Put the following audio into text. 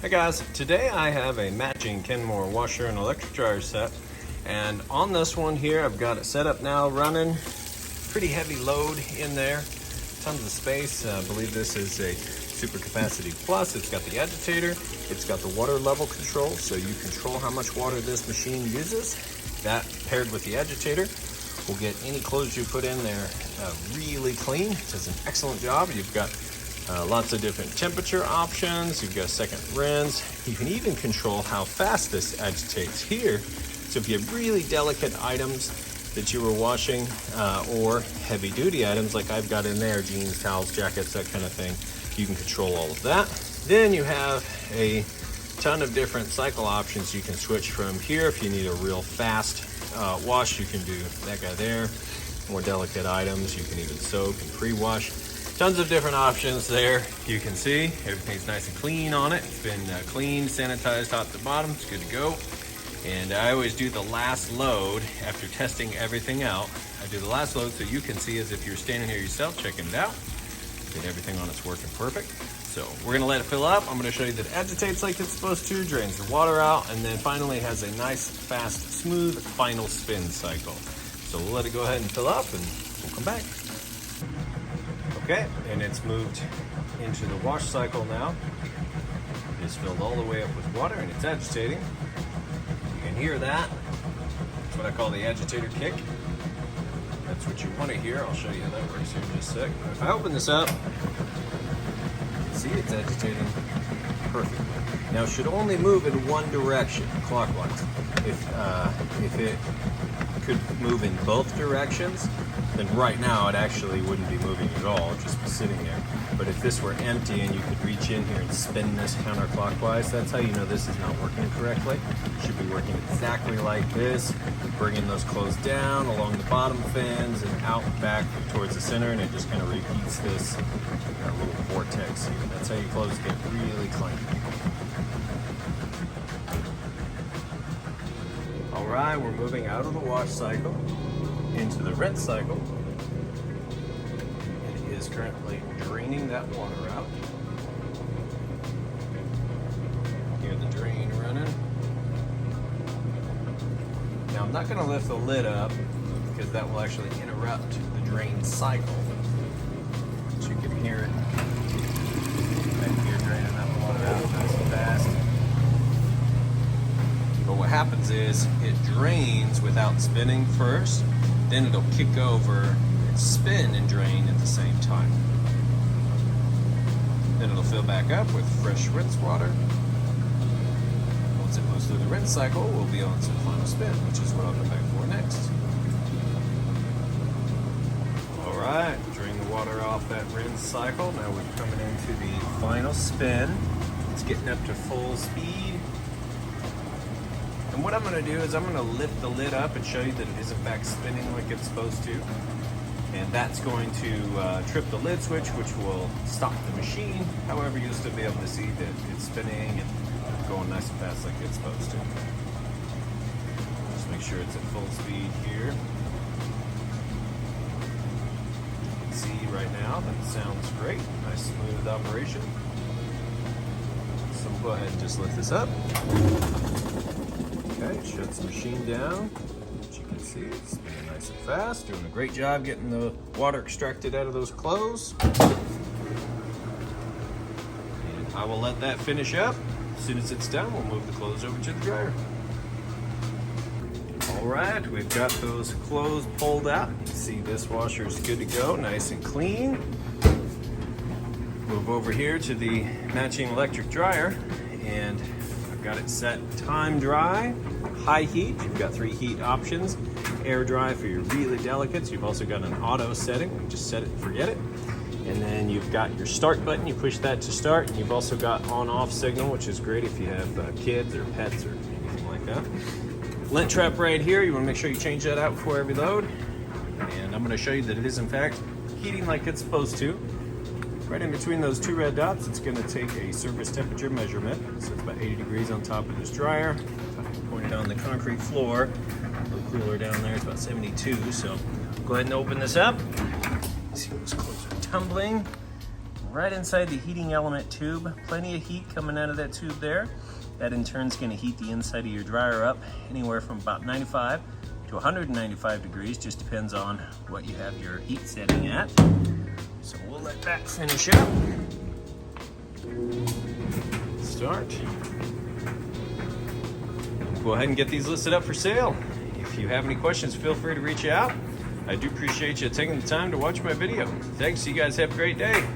Hey guys, today I have a matching Kenmore washer and electric dryer set, and on this one here I've got it set up now running. Pretty heavy load in there, tons of space. I believe this is a Super Capacity Plus. It's got the agitator, it's got the water level control, so you control how much water this machine uses. That paired with the agitator will get any clothes you put in there really clean. It does an excellent job. You've got lots of different temperature options. You've got a second rinse. You can even control how fast this agitates here. So if you have really delicate items that you were washing or heavy duty items like I've got in there, jeans, towels, jackets, that kind of thing, you can control all of that. Then you have a ton of different cycle options you can switch from here. If you need a real fast wash, you can do that guy there. More delicate items, you can even soak and pre-wash. Tons of different options there. You can see everything's nice and clean on it. It's been cleaned, sanitized top to bottom. It's good to go. And I always do the last load after testing everything out. I do the last load so you can see as if you're standing here yourself checking it out. Get everything on it's working perfect. So we're gonna let it fill up. I'm gonna show you that it agitates like it's supposed to, drains the water out, and then finally has a nice, fast, smooth final spin cycle. So we'll let it go ahead and fill up and we'll come back. Okay, and it's moved into the wash cycle now. It's filled all the way up with water and it's agitating. You can hear that. That's what I call the agitator kick. That's what you want to hear. I'll show you how that works here in just a sec. If I open this up, you can see it's agitating perfectly. Now it should only move in one direction, clockwise. If it could move in both directions, then right now it actually wouldn't be moving at all, it'd just be sitting there. But if this were empty and you could reach in here and spin this counterclockwise, that's how you know this is not working correctly. It should be working exactly like this, bringing those clothes down along the bottom fins and out back towards the center, and it just kind of repeats this little vortex here. That's how your clothes get really clean. All right, we're moving out of the wash cycle into the rinse cycle. It is currently draining that water out. Hear the drain running. Now I'm not going to lift the lid up because that will actually interrupt the drain cycle. But you can hear it back here draining that water out nice and fast. But what happens is it drains without spinning first, then it'll kick over and spin and drain at the same time. Then it'll fill back up with fresh rinse water. Once it moves through the rinse cycle, we'll be on to the final spin, which is what I'll come back for next. All right, drain the water off that rinse cycle. Now we're coming into the final spin. It's getting up to full speed. And what I'm going to do is I'm going to lift the lid up and show you that it is in fact spinning like it's supposed to. And that's going to trip the lid switch, which will stop the machine. However, you'll still be able to see that it's spinning and going nice and fast like it's supposed to. Just make sure it's at full speed here. You can see right now that it sounds great. Nice smooth operation. So we'll go ahead and just lift this up. Okay, shuts the machine down. As you can see, it's spinning nice and fast, doing a great job getting the water extracted out of those clothes. And I will let that finish up. As soon as it's done, we'll move the clothes over to the dryer. All right, we've got those clothes pulled out. You can see this washer is good to go, nice and clean. Move over here to the matching electric dryer, and I've got it set time dry, high heat. You've got 3 heat options. Air dry for your really delicates. You've also got an auto setting. You just set it and forget it. And then you've got your start button. You push that to start. And you've also got on-off signal, which is great if you have kids or pets or anything like that. Lint trap right here. You want to make sure you change that out before every load. And I'm going to show you that it is in fact heating like it's supposed to. Right in between those 2 red dots, it's going to take a surface temperature measurement. So it's about 80 degrees on top of this dryer. Point it on the concrete floor. A little cooler down there, it's about 72. So go ahead and open this up. See those clothes are tumbling. right inside the heating element tube. Plenty of heat coming out of that tube there. That in turn is going to heat the inside of your dryer up anywhere from about 95 to 195 degrees. Just depends on what you have your heat setting at. So we'll let that finish up. Start. Go ahead and get these listed up for sale. If you have any questions, feel free to reach out. I do appreciate you taking the time to watch my video. Thanks, you guys have a great day.